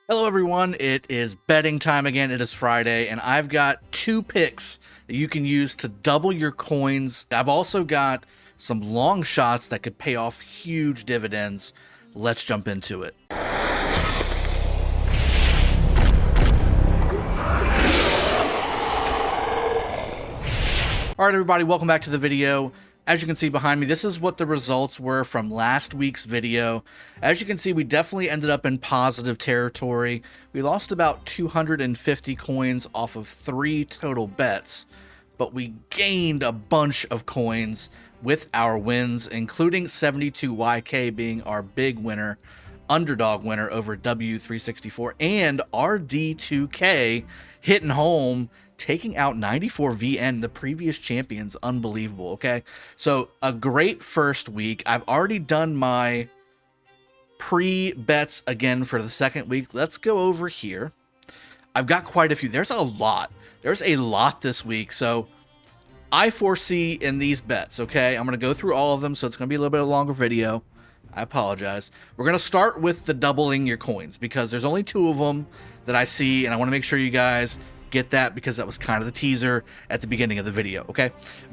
Hello everyone, it is betting time again. It is Friday and I've got two picks that you can use to double your coins. I've also got some long shots that could pay off huge dividends. Let's jump into it. Alright everybody, welcome back to the video. As you can see behind me, this is what the results were from last week's video. As you can see, we definitely ended up in positive territory. We lost about 250 coins off of 3 total bets, but we gained a bunch of coins with our wins, including 72YK being our big winner, underdog winner over W364, and RD2K hitting home, taking out 94 VN, the previous champions. Unbelievable. Okay, so a great first week. I've already done my pre-bets again for the second week. Let's go over here. I've got quite a few. There's a lot this week, so I foresee in these bets, okay, I'm going to go through all of them, so it's going to be a little bit of a longer video. I apologize. We're going to start with the doubling your coins because there's only 2 of them that I see, and I want to make sure you guys get that because that was kind of the teaser at the beginning of the video, okay?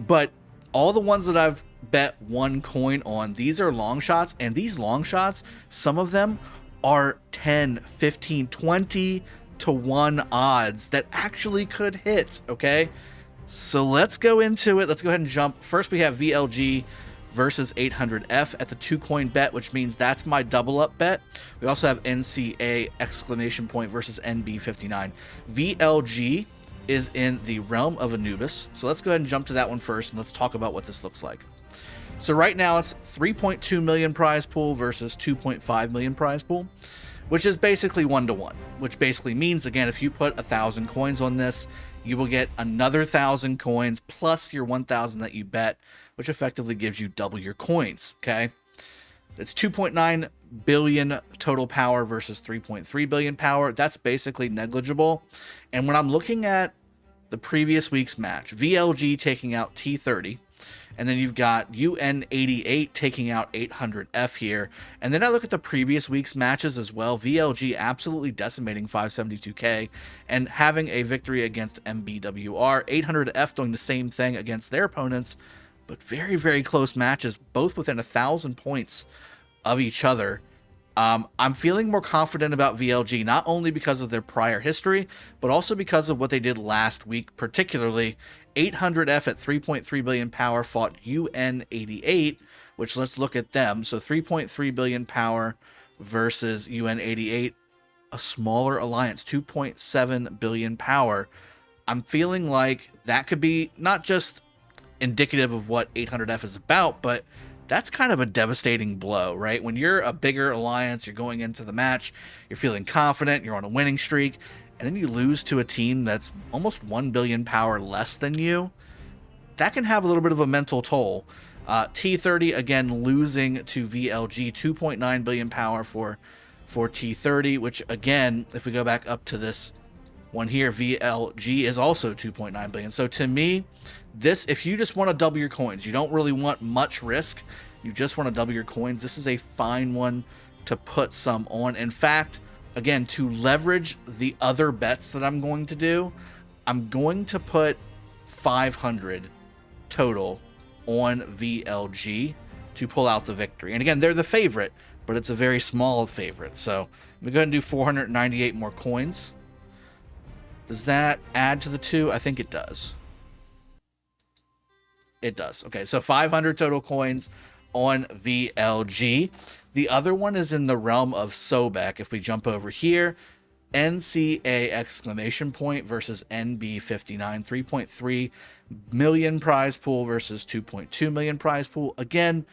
But all the ones that I've bet 1 coin on, these are long shots, and these long shots, some of them are 10, 15, 20 to 1 odds that actually could hit, okay? So let's go into it. Let's go ahead and jump. First, we have VLG versus 800F at the 2 coin bet, which means that's my double up bet. We also have NCA exclamation point versus NB59. VLG is in the realm of Anubis. So let's go ahead and jump to that one first and let's talk about what this looks like. So right now it's 3.2 million prize pool versus 2.5 million prize pool, which is basically 1-to-1, which basically means, again, if you put 1,000 coins on this, you will get another 1,000 coins plus your 1,000 that you bet, which effectively gives you double your coins, okay? It's 2.9 billion total power versus 3.3 billion power. That's basically negligible. And when I'm looking at the previous week's match, VLG taking out T30, and then you've got UN88 taking out 800F here. And then I look at the previous week's matches as well. VLG absolutely decimating 572K and having a victory against MBWR. 800F doing the same thing against their opponents, but very, very close matches, both within 1,000 points of each other. I'm feeling more confident about VLG, not only because of their prior history, but also because of what they did last week, particularly 800F at 3.3 billion power fought UN88, which let's look at them. So 3.3 billion power versus UN88, a smaller alliance, 2.7 billion power. I'm feeling like that could be not just indicative of what 800F is about, but that's kind of a devastating blow, right? When you're a bigger alliance, you're going into the match, you're feeling confident, you're on a winning streak, and then you lose to a team that's almost 1 billion power less than you, that can have a little bit of a mental toll. T30, again, losing to VLG, 2.9 billion power for T30, which, again, if we go back up to this one here, VLG is also 2.9 billion. So to me, this, if you just want to double your coins, you don't really want much risk, you just want to double your coins, this is a fine one to put some on. In fact, again, to leverage the other bets that I'm going to do, I'm going to put 500 total on VLG to pull out the victory. And again, they're the favorite, but it's a very small favorite. So I'm going to do 498 more coins. Does that add to the 2? I think it does. It does. Okay, so 500 total coins on VLG. The other one is in the realm of Sobek. If we jump over here, NCA exclamation point versus NB59, 3.3 million prize pool versus 2.2 million prize pool. Again,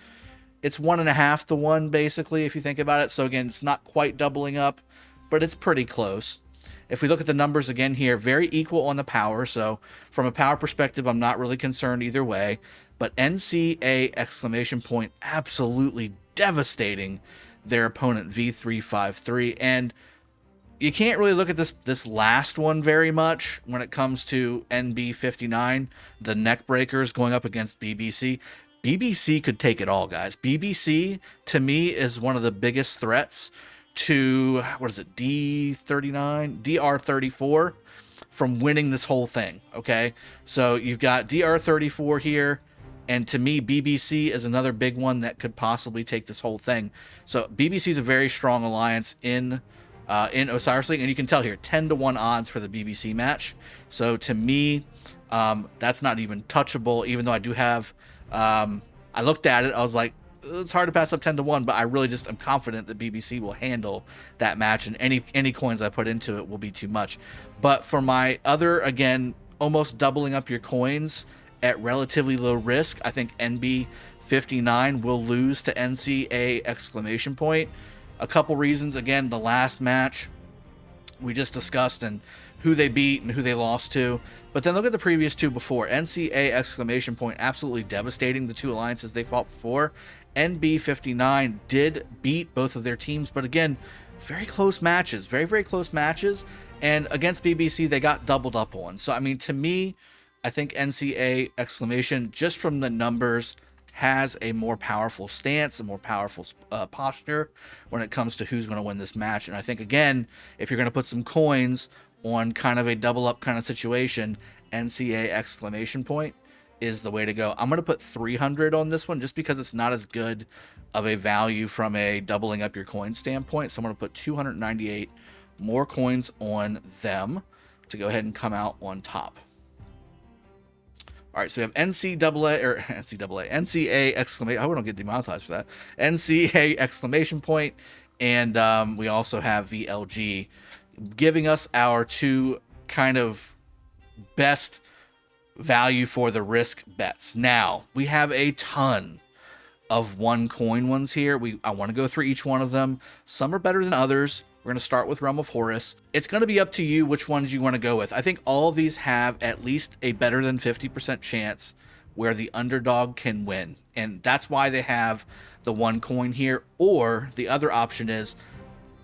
it's 1.5 to 1 basically, if you think about it. So again, it's not quite doubling up, but it's pretty close. If we look at the numbers again here, very equal on the power. So from a power perspective, I'm not really concerned either way. But NCA exclamation point absolutely devastating their opponent V353. And you can't really look at this last one very much when it comes to NB59, the neck breakers going up against BBC. BBC could take it all, guys. BBC, to me, is one of the biggest threats to, what is it, DR34 from winning this whole thing, okay? So you've got DR34 here, and to me, BBC is another big one that could possibly take this whole thing. So BBC is a very strong alliance in Osiris League, and you can tell here, 10-to-1 odds for the BBC match. So to me, that's not even touchable, even though I do have, I looked at it, I was like, it's hard to pass up 10-to-1, but I really just am confident that BBC will handle that match, and any coins I put into it will be too much. But for my other, again, almost doubling up your coins at relatively low risk, I think NB59 will lose to NCA exclamation point. A couple reasons. Again, the last match we just discussed and who they beat and who they lost to. But then look at the previous two before. NCA exclamation point, absolutely devastating the two alliances they fought before. NB59 did beat both of their teams, but again, very close matches, very, very close matches. And against BBC, they got doubled up on. So, I mean, to me, I think NCA exclamation, just from the numbers, has a more powerful stance, a more powerful posture when it comes to who's going to win this match. And I think, again, if you're going to put some coins on kind of a double up kind of situation, NCA exclamation point is the way to go. I'm going to put 300 on this one just because it's not as good of a value from a doubling up your coin standpoint. So I'm going to put 298 more coins on them to go ahead and come out on top. All right, so we have NCA exclamation. I hope I don't get demonetized for that. NCA exclamation point, and we also have VLG, giving us our two kind of best value for the risk bets. Now we have a ton of one coin ones here. I want to go through each one of them. Some are better than others. We're going to start with Realm of Horus. It's going to be up to you which ones you want to go with. I think all of these have at least a better than 50% chance where the underdog can win. And that's why they have the one coin here. Or the other option is,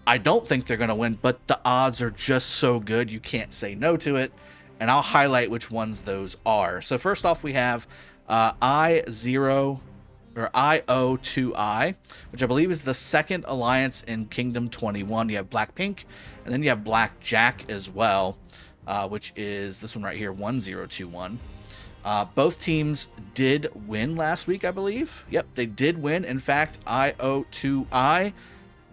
I don't think they're going to win, but the odds are just so good you can't say no to it. And I'll highlight which ones those are. So first off, we have IO2I, which I believe is the second alliance in Kingdom 21. You have Blackpink, and then you have Blackjack as well, which is this one right here, 1021. Both teams did win last week, I believe. Yep, they did win. In fact, IO2I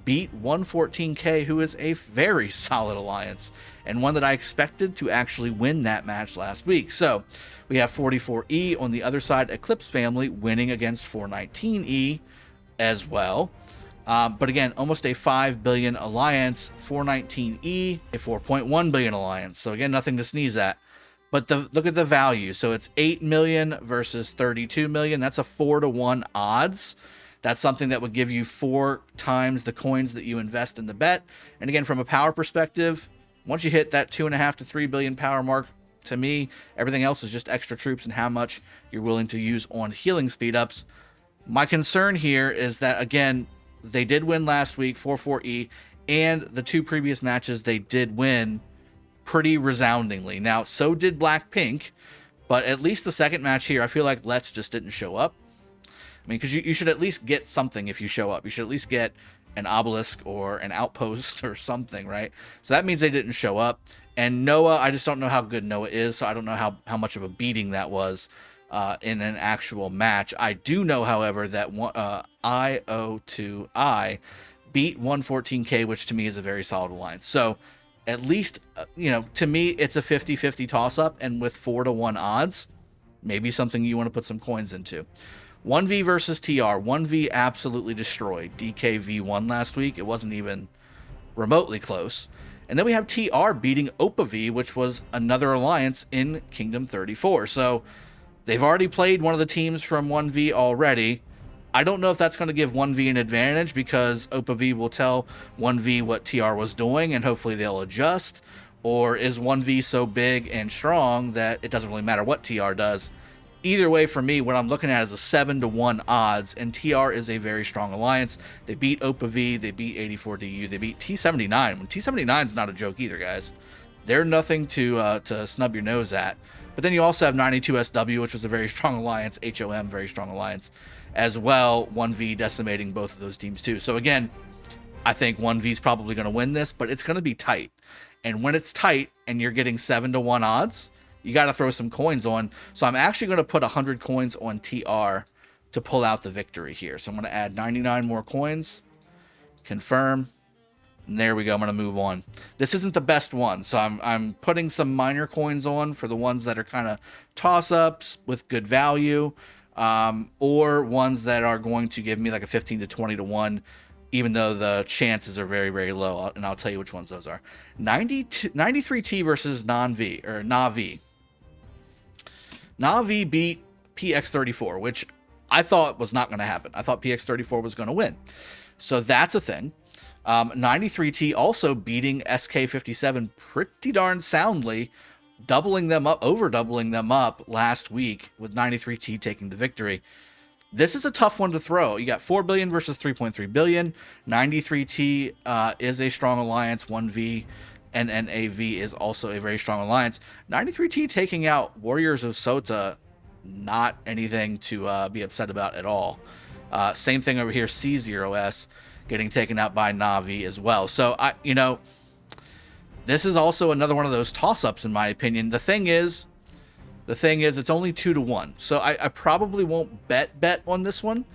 beat 114K, who is a very solid alliance, and one that I expected to actually win that match last week. So we have 44E on the other side, Eclipse family winning against 419E as well. But again, almost a 5 billion alliance, 419E, a 4.1 billion alliance. So again, nothing to sneeze at. But look at the value. So it's 8 million versus 32 million. That's a 4-to-1 odds. That's something that would give you 4 times the coins that you invest in the bet. And again, from a power perspective, once you hit that 2.5 to 3 billion power mark, to me, everything else is just extra troops and how much you're willing to use on healing speed ups. My concern here is that, again, they did win last week, 44E, and the two previous matches they did win pretty resoundingly. Now, so did Blackpink, but at least the second match here, I feel like Let's just didn't show up. I mean, because you should at least get something if you show up. You should at least get an obelisk or an outpost or something, right? So that means they didn't show up. And Noah, I just don't know how good Noah is, so I don't know how much of a beating that was in an actual match. I do know, however, that IO2I beat 114K, which to me is a very solid alliance. So at least, to me, it's a 50-50 toss-up, and with 4-to-1 odds, maybe something you want to put some coins into. 1V versus TR. 1V absolutely destroyed DKV1 last week. It wasn't even remotely close. And then we have TR beating OPA-V, which was another alliance in Kingdom 34. So they've already played one of the teams from 1V already. I don't know if that's going to give 1V an advantage because OPA-V will tell 1V what TR was doing and hopefully they'll adjust. Or is 1V so big and strong that it doesn't really matter what TR does? Either way, for me, what I'm looking at is a 7-to-1 odds, and TR is a very strong alliance. They beat OPA-V, they beat 84DU, they beat T79. When T79 is not a joke either, guys. They're nothing to snub your nose at. But then you also have 92SW, which was a very strong alliance. HOM, very strong alliance as well. 1V decimating both of those teams too. So again, I think 1V is probably going to win this, but it's going to be tight. And when it's tight and you're getting 7-to-1 odds, you got to throw some coins on. So I'm actually going to put 100 coins on TR to pull out the victory here. So I'm going to add 99 more coins, confirm, and there we go. I'm going to move on. This isn't the best one, so I'm putting some minor coins on for the ones that are kind of toss-ups with good value, or ones that are going to give me like a 15 to 20 to 1, even though the chances are very, very low. And I'll tell you which ones those are. 93T versus Non-V, or Navi. Navi beat PX34, which I thought was not going to happen. I thought PX34 was going to win. So that's a thing. 93T also beating SK57 pretty darn soundly, doubling them up, over doubling them up last week, with 93T taking the victory. This is a tough one to throw. You got 4 billion versus 3.3 billion. 93T is a strong alliance. 1V and NAV is also a very strong alliance. 93T taking out Warriors of Sota, not anything to be upset about at all. Same thing over here. C0S getting taken out by Navi as well. So, this is also another one of those toss-ups in my opinion. The thing is, it's only 2-to-1. So I probably won't bet on this one,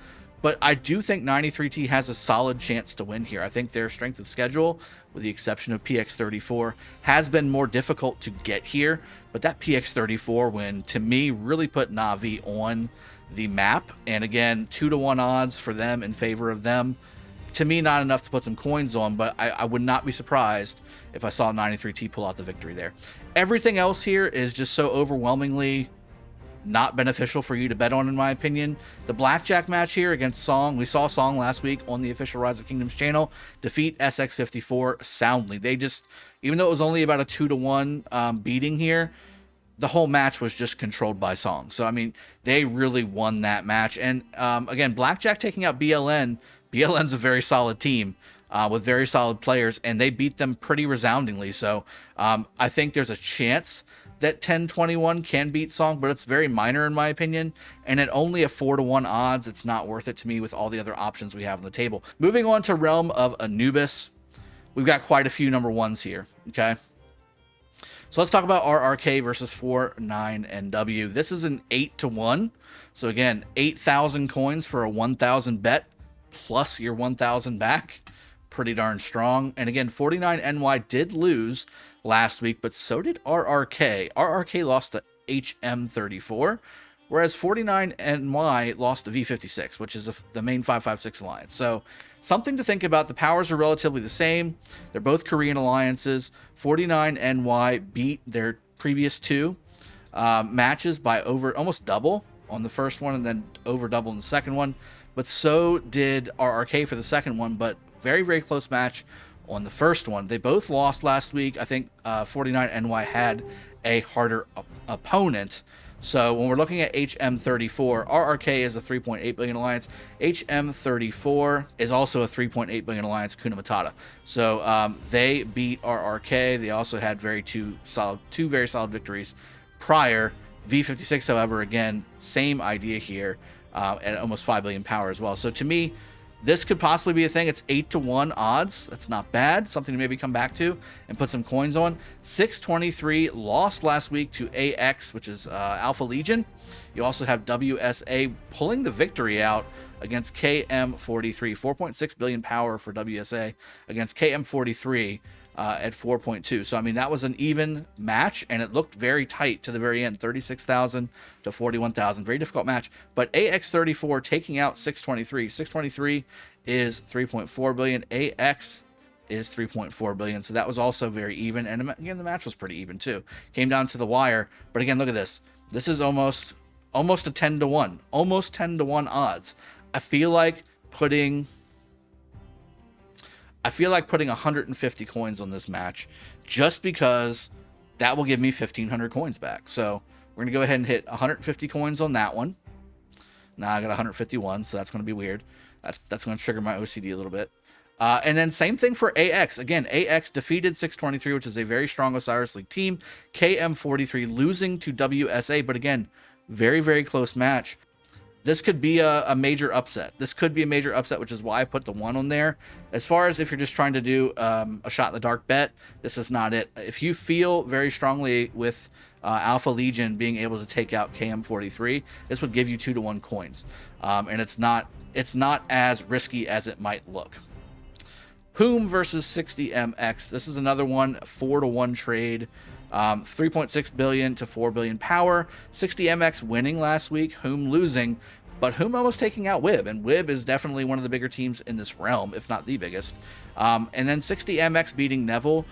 but I do think 93T has a solid chance to win here. I think their strength of schedule, with the exception of PX34, has been more difficult to get here. But that PX34 win, to me, really put Navi on the map. And again, 2-to-1 odds for them in favor of them. To me, not enough to put some coins on, but I would not be surprised if I saw 93T pull out the victory there. Everything else here is just so overwhelmingly not beneficial for you to bet on, in my opinion. The blackjack match here against Song, we saw Song last week on the official Rise of Kingdoms channel defeat SX54 soundly. They just, even though it was only about a 2-to-1 beating here, the whole match was just controlled by Song. So, I mean, they really won that match. And again, blackjack taking out BLN. BLN's a very solid team with very solid players, and they beat them pretty resoundingly. So I think there's a chance that 10-21 can beat Song, but it's very minor in my opinion. And at only a 4-to-1 odds, it's not worth it to me with all the other options we have on the table. Moving on to Realm of Anubis, we've got quite a few number ones here, okay? So let's talk about RRK versus 49NW. This is an 8-to-1. So again, 8,000 coins for a 1,000 bet, plus your 1,000 back. Pretty darn strong. And again, 49NY did lose last week, but so did RRK. RRK lost to HM34, whereas 49NY lost to V56, which is the main 556 alliance. So something to think about. The powers are relatively the same. They're both Korean alliances. 49NY beat their previous two matches by almost double on the first one, and then over double in the second one. But so did RRK for the second one, but very, very close match on the first one. They both lost last week. I think 49NY had a harder opponent. So when we're looking at HM34, RRK is a 3.8 billion alliance. HM34 is also a 3.8 billion alliance, Kuna Matata. So they beat RRK. They also had two very solid victories prior. V56, however, again, same idea here. At almost 5 billion power as well. So to me, this could possibly be a thing. It's 8-to-1 odds. That's not bad. Something to maybe come back to and put some coins on. 623 lost last week to AX, which is Alpha Legion. You also have WSA pulling the victory out against KM43. 4.6 billion power for WSA against KM43 at 4.2. So, I mean, that was an even match, and it looked very tight to the very end, 36,000 to 41,000. Very difficult match. But AX34 taking out 623. 623 is 3.4 billion. AX is 3.4 billion. So that was also very even. And again, the match was pretty even too. Came down to the wire. But again, look at this. This is almost a 10-to-1. Almost 10-to-1 odds. I feel like putting 150 coins on this match, just because that will give me 1,500 coins back. So we're going to go ahead and hit 150 coins on that one. Now I got 151, so that's going to be weird. That's going to trigger my OCD a little bit. And then same thing for AX. Again, AX defeated 623, which is a very strong Osiris League team. KM43 losing to WSA, but again, very, very close match. this could be a major upset. This could be a major upset, which is why I put the 1 on there. As far as if you're just trying to do a shot in the dark bet, this is not it. If you feel very strongly with Alpha Legion being able to take out KM43, this would give you 2-to-1 coins, and it's not as risky as it might look. Whom versus 60MX. This is another one, 4-to-1 trade. 3.6 billion to 4 billion power. 60MX winning last week, Whom losing, but Whom almost taking out Wib, and Wib is definitely one of the bigger teams in this realm, if not the biggest. And then 60MX beating Neville.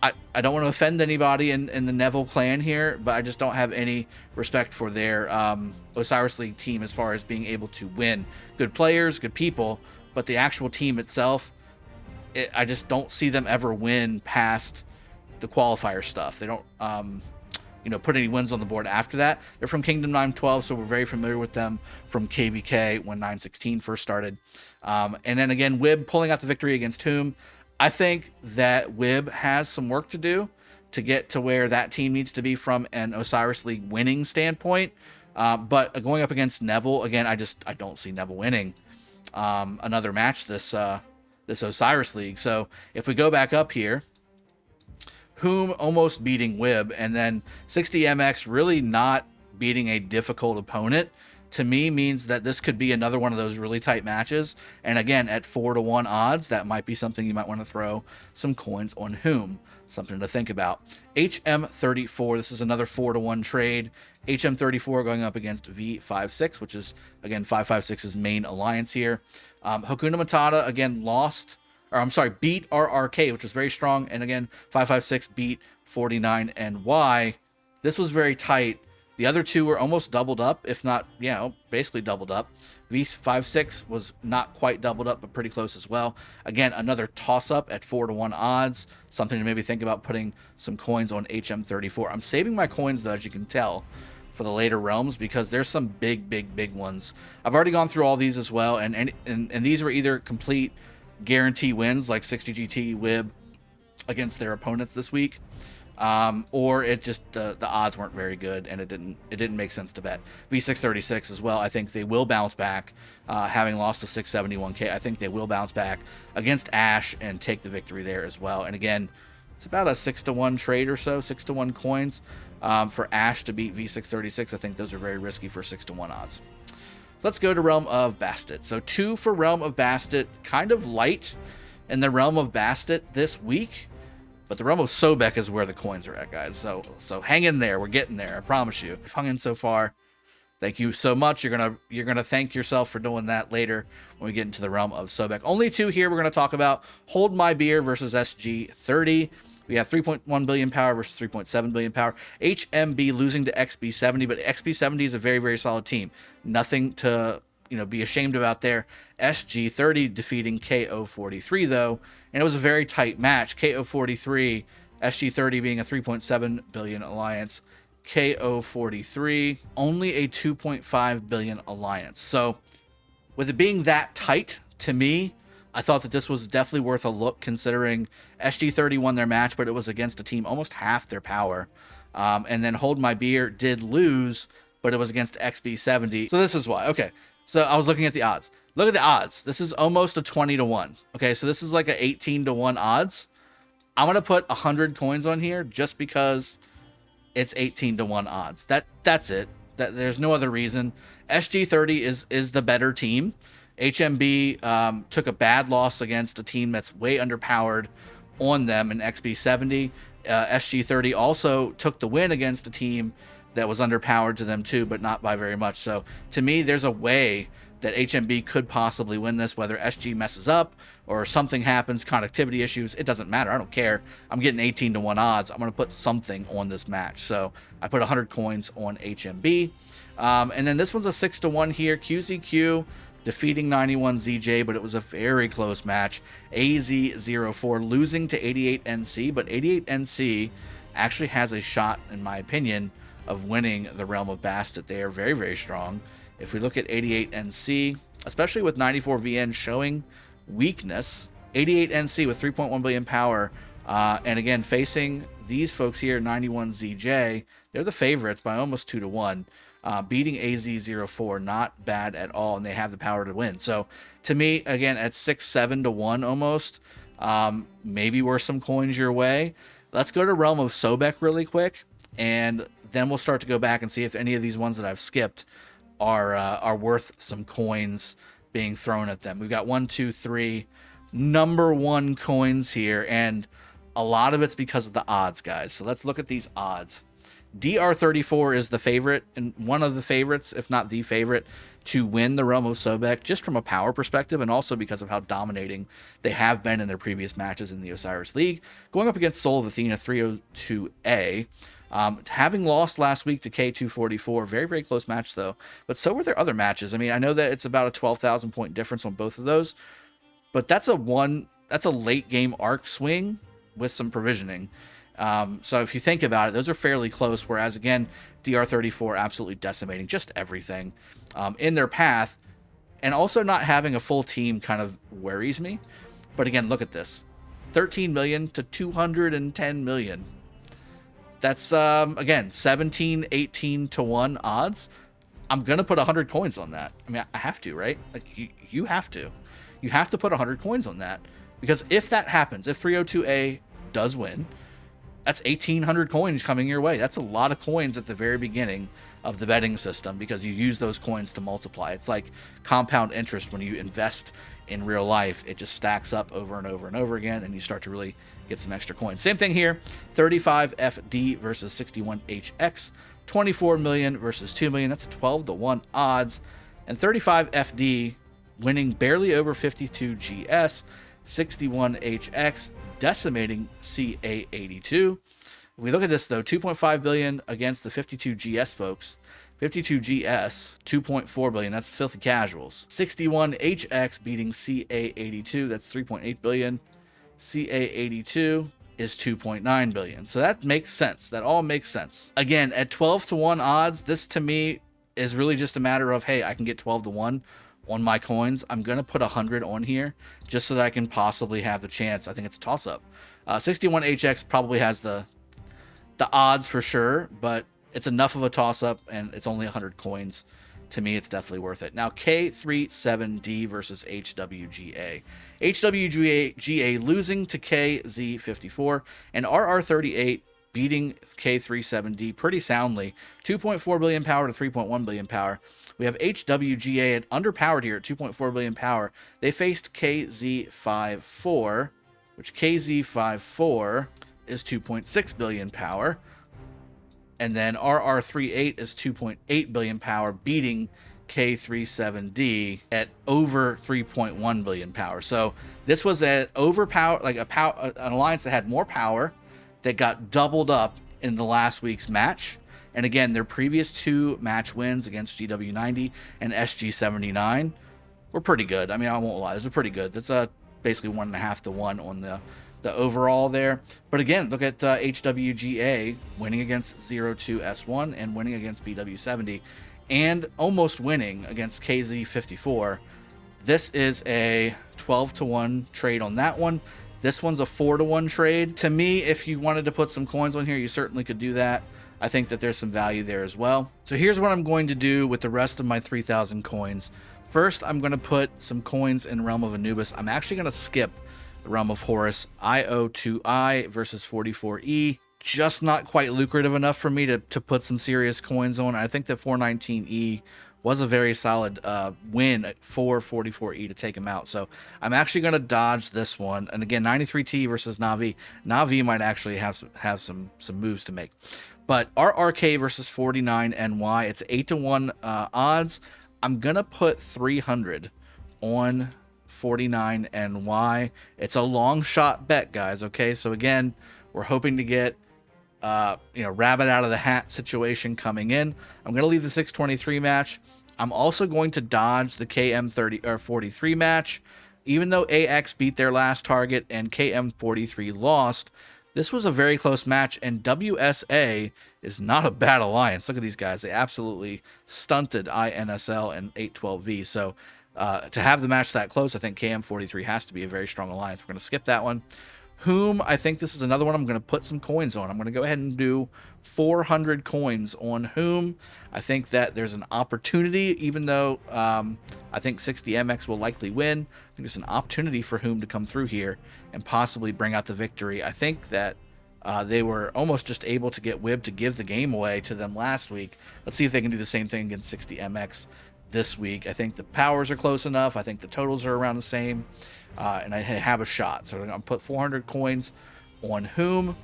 I don't want to offend anybody in the Neville clan here, but I just don't have any respect for their Osiris League team as far as being able to win. Good players, good people, but the actual team itself, I just don't see them ever win past the qualifier stuff. They don't put any wins on the board after that. They're from Kingdom 912, so we're very familiar with them from KVK when 916 first started. And then again, Wib pulling out the victory against Whom. I think that Wib has some work to do to get to where that team needs to be from an Osiris League winning standpoint. But going up against Neville, again, I don't see Neville winning another match this Osiris League. So if we go back up here, Whom almost beating Wib, and then 60MX really not beating a difficult opponent, to me means that this could be another one of those really tight matches. And again, at 4-to-1 odds, that might be something you might want to throw some coins on Whom. Something to think about. HM34, this is another 4-to-1 trade. HM34 going up against V56, which is, again, 556's main alliance here. Hakuna Matata, again, beat RRK, which was very strong. And again, 556 beat 49NY. This was very tight. The other two were almost doubled up, if not, basically doubled up. V56 was not quite doubled up, but pretty close as well. Again, another toss-up at 4-to-1 odds. Something to maybe think about putting some coins on HM34. I'm saving my coins, though, as you can tell, for the later realms, because there's some big ones. I've already gone through all these as well, and these were either complete guarantee wins, like 60GT Wib against their opponents this week, or it just the odds weren't very good and it didn't make sense to bet. V636 as well, I think they will bounce back, having lost to 671k. I think they will bounce back against Ash and take the victory there as well. And again, it's about a 6-to-1 trade or so, 6-to-1 coins for Ash to beat V636. I think those are very risky for 6-to-1 odds. Let's go to Realm of Bastet. So 2 for Realm of Bastet, kind of light in the Realm of Bastet this week, but the Realm of Sobek is where the coins are at, guys. So hang in there. We're getting there. I promise you. If hung in so far, thank you so much. You're gonna thank yourself for doing that later when we get into the Realm of Sobek. Only 2 here we're gonna talk about. Hold My Beer versus SG30. We have 3.1 billion power versus 3.7 billion power. HMB losing to XB70, but XB70 is a very solid team. Nothing to be ashamed about there. SG30 defeating KO43 though, and it was a very tight match. KO43, SG30 being a 3.7 billion alliance. KO43 only a 2.5 billion alliance. So with it being that tight, to me, I thought that this was definitely worth a look, considering SG30 won their match, but it was against a team almost half their power. And then Hold My Beer did lose, but it was against XB70. So this is why. Okay, so I was looking at the odds. Look at the odds. This is almost a 20-to-1. Okay, so this is like a 18-to-1 odds. I'm going to put 100 coins on here just because it's 18-to-1 odds. That's it. There's no other reason. SG30 is the better team. HMB took a bad loss against a team that's way underpowered on them in XB70. SG30 also took the win against a team that was underpowered to them too, but not by very much. So to me, there's a way that HMB could possibly win this, whether SG messes up or something happens, connectivity issues. It doesn't matter. I don't care. I'm getting 18-to-1 odds. I'm going to put something on this match. So I put 100 coins on HMB. And then this one's a 6-to-1 here. QZQ defeating 91ZJ, but it was a very close match. AZ04 losing to 88NC, but 88NC actually has a shot, in my opinion, of winning the Realm of Bastet. They are very strong. If we look at 88NC, especially with 94VN showing weakness, 88NC with 3.1 billion power, and again, facing these folks here, 91ZJ, they're the favorites by almost 2-to-1. beating AZ04, not bad at all, and they have the power to win. So to me, again, at 6-7 to 1 almost, maybe worth some coins your way. Let's go to Realm of Sobek really quick, and then we'll start to go back and see if any of these ones that I've skipped are worth some coins being thrown at them. We've got 1, 2, 3 number 1 coins here, and a lot of it's because of the odds, guys. So let's look at these odds. DR34 is the favorite, and one of the favorites, if not the favorite, to win the Realm of Sobek, just from a power perspective, and also because of how dominating they have been in their previous matches in the Osiris League. Going up against Soul of Athena 302A, having lost last week to K244, very, very close match though, but so were their other matches. I mean, I know that it's about a 12,000 point difference on both of those, but that's a late game arc swing with some provisioning. So if you think about it, those are fairly close, whereas again, DR34 absolutely decimating just everything in their path, and also not having a full team kind of worries me. But again, look at this, 13 million to 210 million. That's again 17, 18 to 1 odds. I'm gonna put 100 coins on that. I mean, I have to, right? Like you have to put 100 coins on that, because if that happens, if 302A does win, that's 1,800 coins coming your way. That's a lot of coins at the very beginning of the betting system, because you use those coins to multiply. It's like compound interest when you invest in real life. It just stacks up over and over and over again, and you start to really get some extra coins. Same thing here, 35FD versus 61HX, 24 million versus 2 million. That's 12 to 1 odds, and 35FD winning barely over 52GS, 61HX decimating CA82. If we look at this though, 2.5 billion against the 52GS folks. 52GS, 2.4 billion. That's filthy casuals. 61HX beating CA82. That's 3.8 billion. CA82 is 2.9 billion. So that makes sense. That all makes sense. Again, at 12 to 1 odds, this to me is really just a matter of, hey, I can get 12 to 1 on my coins. I'm going to put 100 on here just so that I can possibly have the chance. I think it's a toss-up. 61HX probably has the odds for sure, but it's enough of a toss-up, and it's only 100 coins. To me, it's definitely worth it. Now, K37D versus HWGA. HWGA losing to KZ54, and RR38 beating K37D pretty soundly. 2.4 billion power to 3.1 billion power. We have HWGA at underpowered here at 2.4 billion power. They faced KZ54, which KZ54 is 2.6 billion power. And then RR38 is 2.8 billion power, beating K37D at over 3.1 billion power. So this was an overpower, like an alliance that had more power, that got doubled up in the last week's match. And again, their previous 2 match wins against GW90 and SG79 were pretty good. I mean, I won't lie, those are pretty good. That's basically 1.5 to 1 on the overall there. But again, look at HWGA winning against 02S1 and winning against BW70 and almost winning against KZ54. This is a 12 to 1 trade on that one. This one's a 4 to 1 trade. To me, if you wanted to put some coins on here, you certainly could do that. I think that there's some value there as well. So here's what I'm going to do with the rest of my 3,000 coins. First, I'm going to put some coins in Realm of Anubis. I'm actually going to skip the Realm of Horus. IO2I versus 44E. Just not quite lucrative enough for me to put some serious coins on. I think that 419E was a very solid win for 44E to take him out. So I'm actually going to dodge this one. And again, 93T versus Navi. Navi might actually have some moves to make. But RRK versus 49NY, it's 8 to 1 odds. I'm going to put 300 on 49NY. It's a long shot bet, guys. Okay, so again, we're hoping to get rabbit out of the hat situation coming in. I'm going to leave the 623 match. I'm also going to dodge the KM30 or 43 match. Even though AX beat their last target and KM43 lost, this was a very close match, and WSA is not a bad alliance. Look at these guys. They absolutely stunted INSL and 812V. So to have the match that close, I think KM43 has to be a very strong alliance. We're going to skip that one. Whom, I think this is another one I'm going to put some coins on. I'm going to go ahead and do 400 coins on Whom. I think that there's an opportunity, even though I think 60MX will likely win. I think there's an opportunity for Whom to come through here and possibly bring out the victory. I think that they were almost just able to get Wib to give the game away to them last week. Let's see if they can do the same thing against 60MX this week. I think the powers are close enough. I think the totals are around the same. And I have a shot. So I'm going to put 400 coins on Whom.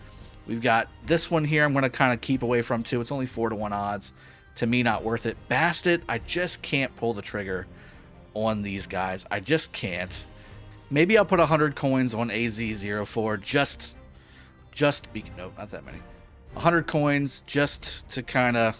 We've got this one here I'm going to kind of keep away from too. It's only 4-to-1 odds. To me, not worth it. Bastet, I just can't pull the trigger on these guys. I just can't. Maybe I'll put 100 coins on AZ04 just no, not that many. 100 coins just to kind of,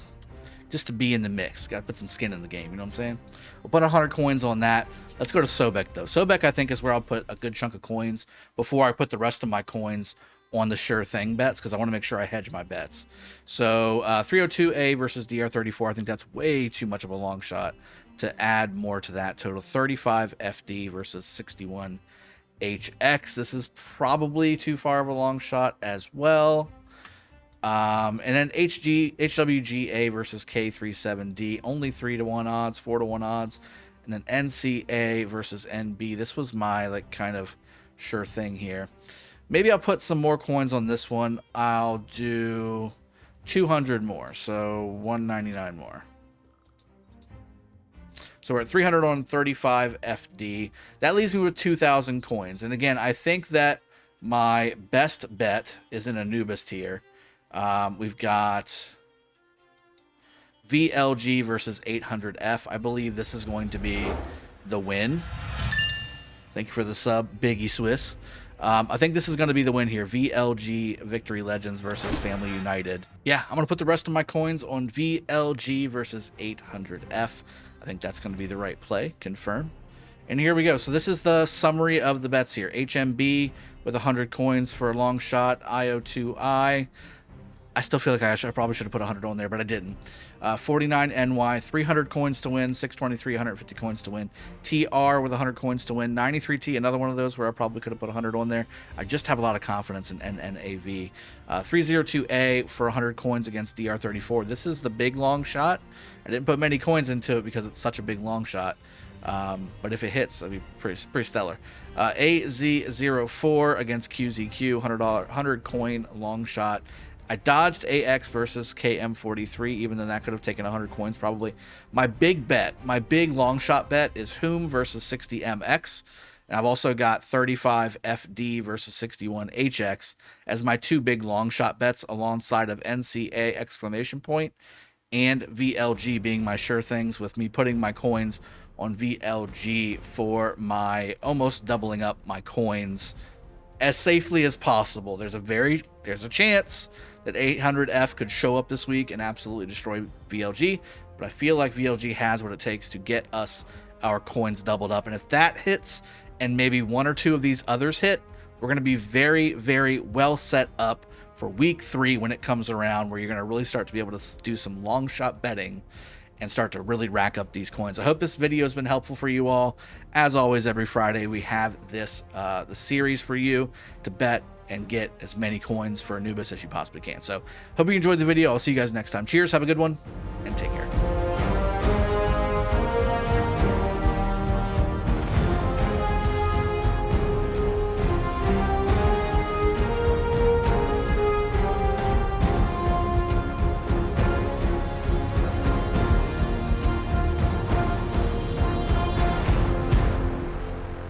just to be in the mix. Got to put some skin in the game, you know what I'm saying? We'll put 100 coins on that. Let's go to Sobek, though. Sobek, I think, is where I'll put a good chunk of coins before I put the rest of my coins on the sure thing bets, because I want to make sure I hedge my bets. So 302A versus DR34, I think that's way too much of a long shot to add more to that total. 35 FD versus 61 HX. This is probably too far of a long shot as well. And then HWGA versus K37D, only 3-to-1 odds, 4-to-1 odds. And then NCA versus NB. This was my like kind of sure thing here. Maybe I'll put some more coins on this one. I'll do 200 more, so 199 more. So we're at 300 on 35 FD. That leaves me with 2,000 coins. And again, I think that my best bet is in Anubis tier. We've got VLG versus 800F. I believe this is going to be the win. Thank you for the sub, Biggie Swiss. I think this is going to be the win here. VLG Victory Legends versus Family United. Yeah, I'm going to put the rest of my coins on VLG versus 800F. I think that's going to be the right play. Confirm. And here we go. So this is the summary of the bets here. HMB with 100 coins for a long shot. IO2I. I still feel like I probably should have put 100 on there, but I didn't. 49NY, 300 coins to win. 623, 150 coins to win. TR with 100 coins to win. 93T, another one of those where I probably could have put 100 on there. I just have a lot of confidence in NNAV. 302A for 100 coins against DR34. This is the big long shot. I didn't put many coins into it because it's such a big long shot. But if it hits, that'd be pretty stellar. AZ04 against QZQ, $100 coin long shot. I dodged AX versus KM43, even though that could have taken 100 coins probably. My big bet, my big long shot bet is Whom versus 60MX. And I've also got 35 FD versus 61 HX as my two big long shot bets alongside of NCA exclamation point and VLG being my sure things, with me putting my coins on VLG for my almost doubling up my coins as safely as possible. There's a chance that 800F could show up this week and absolutely destroy VLG, but I feel like VLG has what it takes to get us our coins doubled up. And if that hits and maybe one or two of these others hit, we're going to be very, very well set up for week 3 when it comes around, where you're going to really start to be able to do some long shot betting and start to really rack up these coins. I hope this video has been helpful for you all. As always, every Friday we have this the series for you to bet and get as many coins for Anubis as you possibly can. So hope you enjoyed the video. I'll see you guys next time. Cheers, have a good one, and take care.